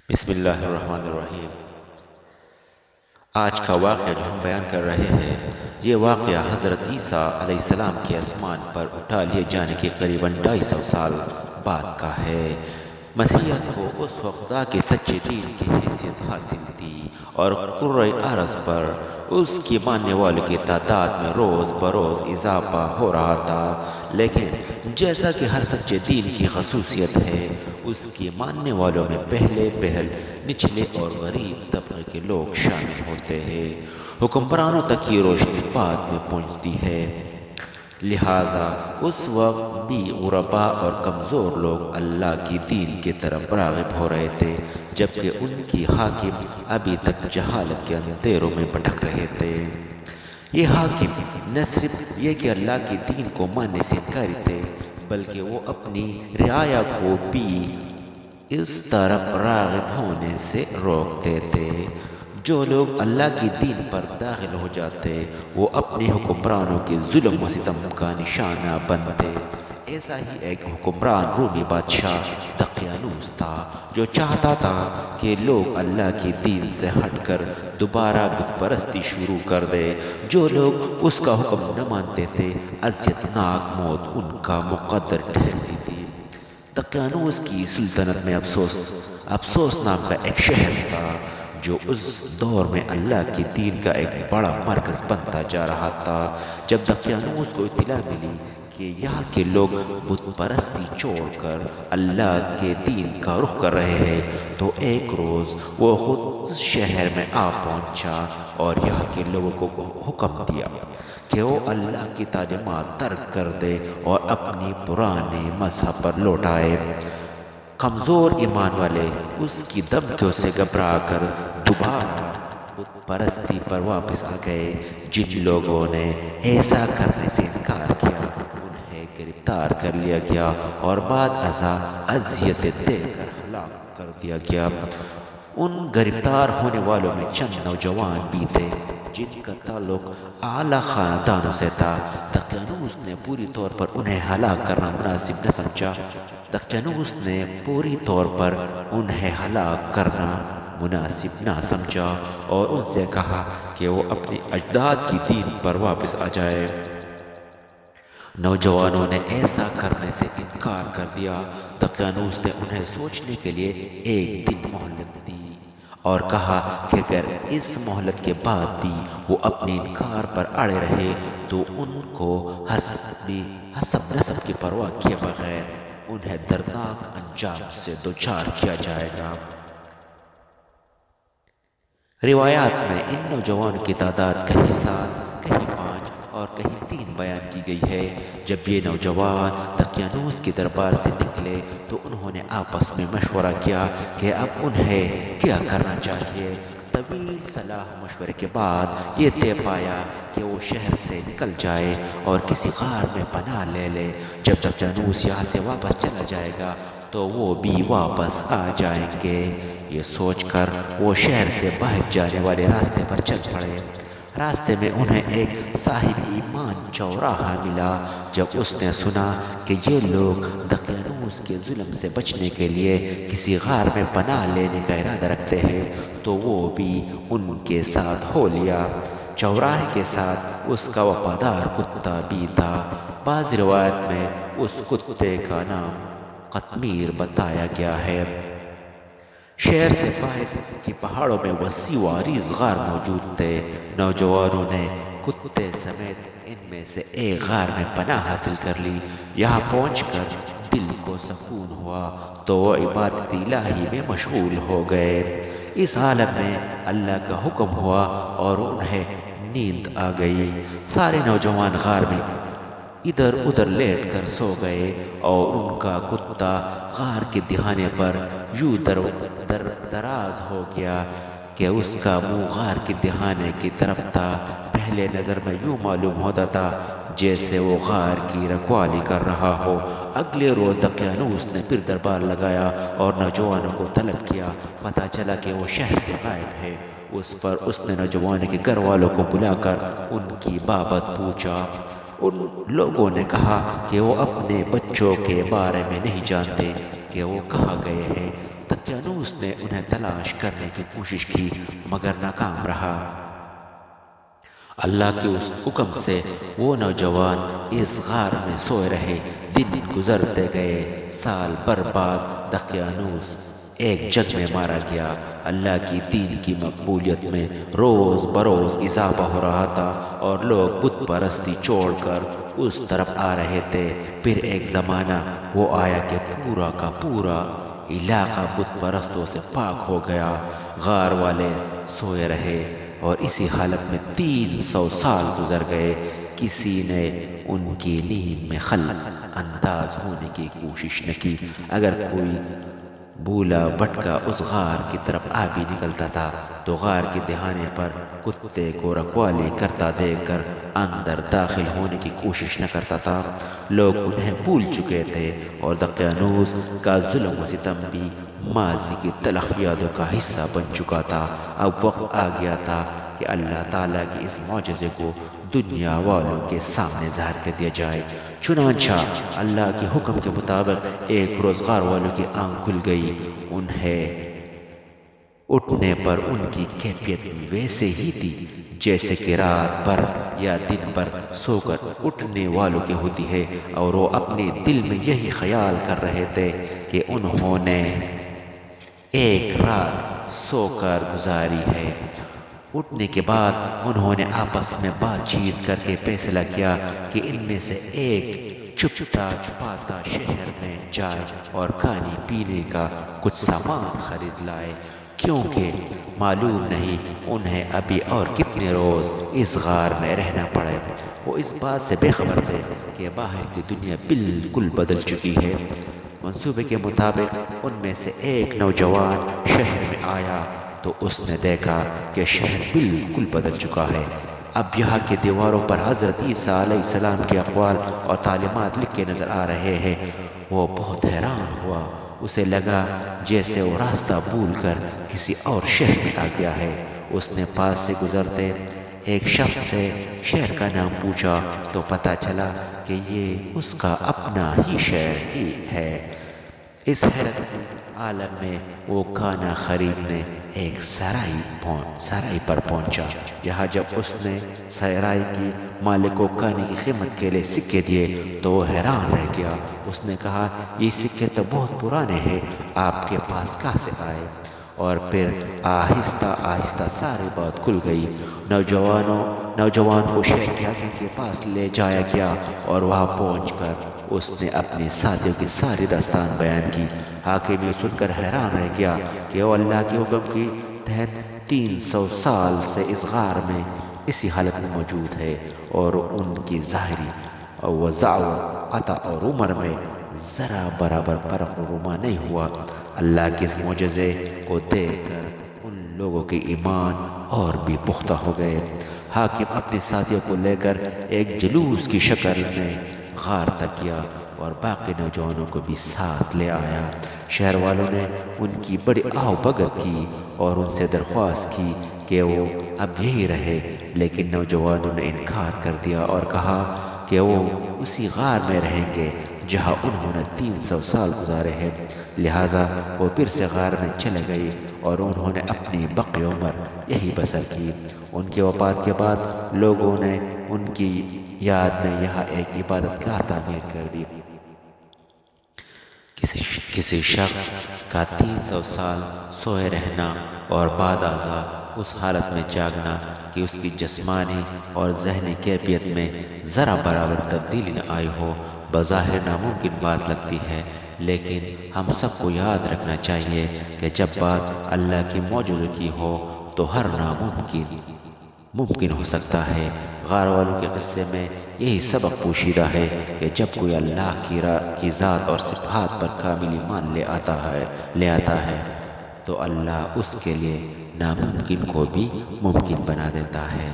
بسم اللہ الرحمن الرحیم۔ آج کا واقعہ جو ہم بیان کر رہے ہیں، یہ واقعہ حضرت عیسیٰ علیہ السلام کے آسمان پر اٹھا لیے جانے کے قریباً 250 سال بعد کا ہے۔ مسیحیت کو اس وقت خدا کے سچے دین کی حیثیت حاصل تھی اور کرۂ ارض پر اس کی ماننے والوں کی تعداد میں روز بروز اضافہ ہو رہا تھا، لیکن جیسا کہ ہر سچے دین کی خصوصیت ہے، اس کے ماننے والوں میں پہل نچلے اور غریب طبقے کے لوگ شامل ہوتے ہیں۔ حکمرانوں تک یہ روشنی بعد میں پہنچتی ہے، لہٰذا اس وقت بھی غربا اور کمزور لوگ اللہ کی دین کی طرف راغب ہو رہے تھے، جبکہ ان کی حاکم ابھی تک جہالت کے اندھیروں میں بھٹک رہے تھے۔ یہ حاکم نہ صرف یہ کہ اللہ کے دین کو ماننے سے انکاری تھے، بلکہ وہ اپنی رعایا کو بھی اس طرف راغب ہونے سے روکتے تھے۔ جو لوگ اللہ کے دین پر داخل ہو جاتے، وہ اپنے حکمرانوں کے ظلم و ستم کا نشانہ بنتے۔ ایسا ہی ایک حکمران رومی بادشاہ دقیانوس تھا، جو چاہتا تھا کہ لوگ اللہ کے دین سے ہٹ کر دوبارہ بت پرستی شروع کر دے۔ جو لوگ اس کا حکم نہ مانتے تھے، اذیت ناک موت ان کا مقدر ٹھہرتی تھی۔ دقیانوس کی سلطنت میں افسوس نام کا ایک شہر تھا، جو اس دور میں اللہ کے دین کا ایک بڑا مرکز بنتا جا رہا تھا۔ جب دقیانوس کو اطلاع ملی کہ یہاں کے لوگ بت پرستی چھوڑ کر اللہ کے دین کا رخ کر رہے ہیں، تو ایک روز وہ خود اس شہر میں آ پہنچا اور یہاں کے لوگوں کو حکم دیا کہ وہ اللہ کی تعلیمات ترک کر دے اور اپنی پرانے مذہب پر لوٹ آئے۔ کمزور ایمان والے اس کی دھمکیوں سے گھبرا کر دوبارہ بت پرستی پر واپس آ گئے۔ جن لوگوں نے ایسا کرنے سے انکار کیا، انہیں گرفتار کر لیا گیا اور بعد ازاں اذیتیں دے کر ہلاک کر دیا گیا۔ ان گرفتار ہونے والوں میں چند نوجوان بھی تھے جن کا تعلق اعلیٰ خاندانوں سے تھا۔ دقیانوس نے پوری طور پر انہیں ہلاک کرنا مناسب نہ سمجھا اور ان سے کہا کہ وہ اپنے اجداد کی دین پر واپس آ جائے۔ نوجوانوں نے ایسا کرنے سے انکار کر دیا۔ دقیانوس نے انہیں سوچنے کے لیے ایک دن مہلت دی اور کہا کہ اگر اس مہلت کے بعد بھی وہ اپنے انکار پر اڑے رہے تو ان کو حسب نسب کی پرواہ کیے بغیر انہیں دردناک انجام سے دوچار کیا جائے گا۔ روایات میں ان نوجوانوں کی تعداد کہیں 7، کہیں 5 اور کہیں 3 بیان کی گئی ہے۔ جب یہ نوجوان دقیانوس کے دربار سے نکلے تو انہوں نے آپس میں مشورہ کیا کہ اب انہیں کیا کرنا چاہیے۔ طویل صلاح مشورے کے بعد یہ طے پایا کہ وہ شہر سے نکل جائے اور کسی غار میں پناہ لے لے۔ جب دقیانوس یہاں سے واپس چلا جائے گا تو وہ بھی واپس آ جائیں گے۔ یہ سوچ کر وہ شہر سے باہر جانے والے راستے پر چل پڑے۔ راستے میں انہیں ایک صاحب ایمان چوراہا ملا۔ جب اس نے سنا کہ یہ لوگ دقیانوس کے ظلم سے بچنے کے لیے کسی غار میں پناہ لینے کا ارادہ رکھتے ہیں تو وہ بھی ان کے ساتھ ہو لیا۔ چوراہے کے ساتھ اس کا وفادار کتا بھی تھا۔ بعض روایت میں اس کتے کا نام قطمیر بتایا گیا ہے۔ شہر سے باہر کی پہاڑوں میں وسیع و عریض غار موجود تھے۔ نوجوانوں نے کتے سمیت ان میں سے ایک غار میں پناہ حاصل کر لی۔ یہاں پہنچ کر دل کو سکون ہوا تو وہ عبادت الہی میں مشغول ہو گئے۔ اس حالت میں اللہ کا حکم ہوا اور انہیں نیند آ گئی۔ سارے نوجوان غار میں ادھر ادھر لیٹ کر سو گئے اور ان کا کتا غار کے دہانے پر یوں دراز ہو گیا کہ اس کا منہ غار کے دہانے کی طرف تھا۔ پہلے نظر میں یوں معلوم ہوتا تھا جیسے وہ غار کی رکھوالی کر رہا ہو۔ اگلے روز دقیانوس نے پھر دربار لگایا اور نوجوانوں کو طلب کیا۔ پتہ چلا کہ وہ شہر سے غائب ہے۔ اس پر اس نے نوجوانوں کے گھر والوں کو بلا کر ان کی بابت پوچھا۔ ان لوگوں نے کہا کہ وہ اپنے بچوں کے بارے میں نہیں جانتے کہ وہ کہاں گئے ہیں۔ دقیانوس نے انہیں تلاش کرنے کی کوشش کی مگر ناکام رہا۔ اللہ کے اس حکم سے وہ نوجوان اس غار میں سوئے رہے۔ دن گزرتے گئے، سال بر بعد دقیانوس ایک جنگ میں مارا گیا۔ اللہ کی دین کی مقبولیت میں روز بروز اضافہ ہو رہا تھا اور لوگ بت پرستی چھوڑ کر اس طرف آ رہے تھے۔ پھر ایک زمانہ وہ آیا کہ پورا کا پورا علاقہ بت پرستوں سے پاک ہو گیا۔ غار والے سوئے رہے اور اسی حالت میں 300 سال گزر گئے۔ کسی نے ان کی نیند میں خلل انداز ہونے کی کوشش نہ کی۔ اگر کوئی بولا بھٹکا اس غار کی طرف آ بھی نکلتا تھا تو غار کے دہانے پر کتے کو رکھوالی کرتا دیکھ کر اندر داخل ہونے کی کوشش نہ کرتا تھا۔ لوگ انہیں بھول چکے تھے اور دقیانوس کا ظلم و ستم بھی ماضی کی تلخ یادوں کا حصہ بن چکا تھا۔ اب وقت آ گیا تھا کہ اللہ تعالیٰ کے اس معجزے کو دنیا والوں کے سامنے ظاہر کر دیا جائے۔ چنانچہ اللہ کے حکم کے مطابق ایک روز غار والوں کی آنکھ کھل گئی۔ انہیں اٹھنے پر ان کی کیفیت ویسے ہی تھی جیسے کہ رات بھر یا دن بھر سو کر اٹھنے والوں کی ہوتی ہے، اور وہ اپنے دل میں یہی خیال کر رہے تھے کہ انہوں نے ایک رات سو کر گزاری ہے۔ اٹھنے کے بعد انہوں نے آپس میں بات چیت کر کے فیصلہ کیا کہ ان میں سے ایک چھپتا چھپاتا شہر میں جائے اور کھانے پینے کا کچھ سامان خرید لائے، کیونکہ معلوم نہیں انہیں ابھی اور کتنے روز اس غار میں رہنا پڑے۔ وہ اس بات سے بے خبر تھے کہ باہر کی دنیا بالکل بدل چکی ہے۔ منصوبے کے مطابق ان میں سے ایک نوجوان شہر میں آیا تو اس نے دیکھا کہ شہر بالکل بدل چکا ہے۔ اب یہاں کی دیواروں پر حضرت عیسیٰ علیہ السلام کے اقوال اور تعلیمات لکھ کے نظر آ رہے ہیں۔ وہ بہت حیران ہوا۔ اسے لگا جیسے وہ راستہ بھول کر کسی اور شہر میں آ گیا ہے۔ اس نے پاس سے گزرتے ایک شخص سے شہر کا نام پوچھا تو پتہ چلا کہ یہ اس کا اپنا ہی شہر ہی ہے۔ اس حیرت عالم میں وہ کھانا خریدنے ایک سرائی پر پہنچا۔ جہاں جب اس نے سرائی کی مالک کو کھانے کی قیمت کے لیے سکے دیے تو وہ حیران رہ گیا۔ اس نے کہا یہ سکے تو بہت پرانے ہیں، آپ کے پاس کہاں سے آئے؟ اور پھر آہستہ آہستہ ساری بات کھل گئی۔ نوجوان کو شہر کے حاکم کے پاس لے جایا گیا اور وہاں پہنچ کر اس نے اپنے ساتھیوں کی ساری داستان بیان کی۔ حاکم یہ سن کر حیران رہ گیا کہ وہ اللہ کے حکم کے تحت 300 سال سے اس غار میں اسی حالت میں موجود ہے، اور ان کی ظاہری وضع عطا اور عمر میں ذرا برابر فرق رونما نہیں ہوا۔ اللہ کے اس معجزے کو دیکھ کر ان لوگوں کے ایمان اور بھی پختہ ہو گئے۔ حاکم اپنے ساتھیوں کو لے کر ایک جلوس کی شکل میں غار تک گیا اور باقی نوجوانوں کو بھی ساتھ لے آیا۔ شہر والوں نے ان کی بڑی آؤ بھگت کی اور ان سے درخواست کی کہ وہ اب یہی رہے، لیکن نوجوانوں نے انکار کر دیا اور کہا کہ وہ اسی غار میں رہیں گے جہاں انہوں نے 300 سال گزارے ہیں۔ لہٰذا وہ پھر سے غار میں چلے گئے اور انہوں نے اپنی بقی عمر یہی بسر کی۔ ان کے وفات کے بعد لوگوں نے ان کی یاد میں یہاں ایک عبادت گاہ تعمیر کر دی۔ کسی شخص کا 300 سال سوئے رہنا اور بعد ازاں اس حالت میں جاگنا کہ اس کی جسمانی اور ذہنی کیفیت میں ذرا برابر تبدیلی نہ آئی ہو، بظاہر ناممکن بات لگتی ہے، لیکن ہم سب کو یاد رکھنا چاہیے کہ جب بات اللہ کی معجزوں کی ہو تو ہر ناممکن ممکن ہو سکتا ہے۔ غار والوں کے قصے میں یہی سبق پوشیدہ ہے کہ جب کوئی اللہ کی ذات اور صفات پر کامل ایمان لے آتا ہے تو اللہ اس کے لیے ناممکن کو بھی ممکن بنا دیتا ہے۔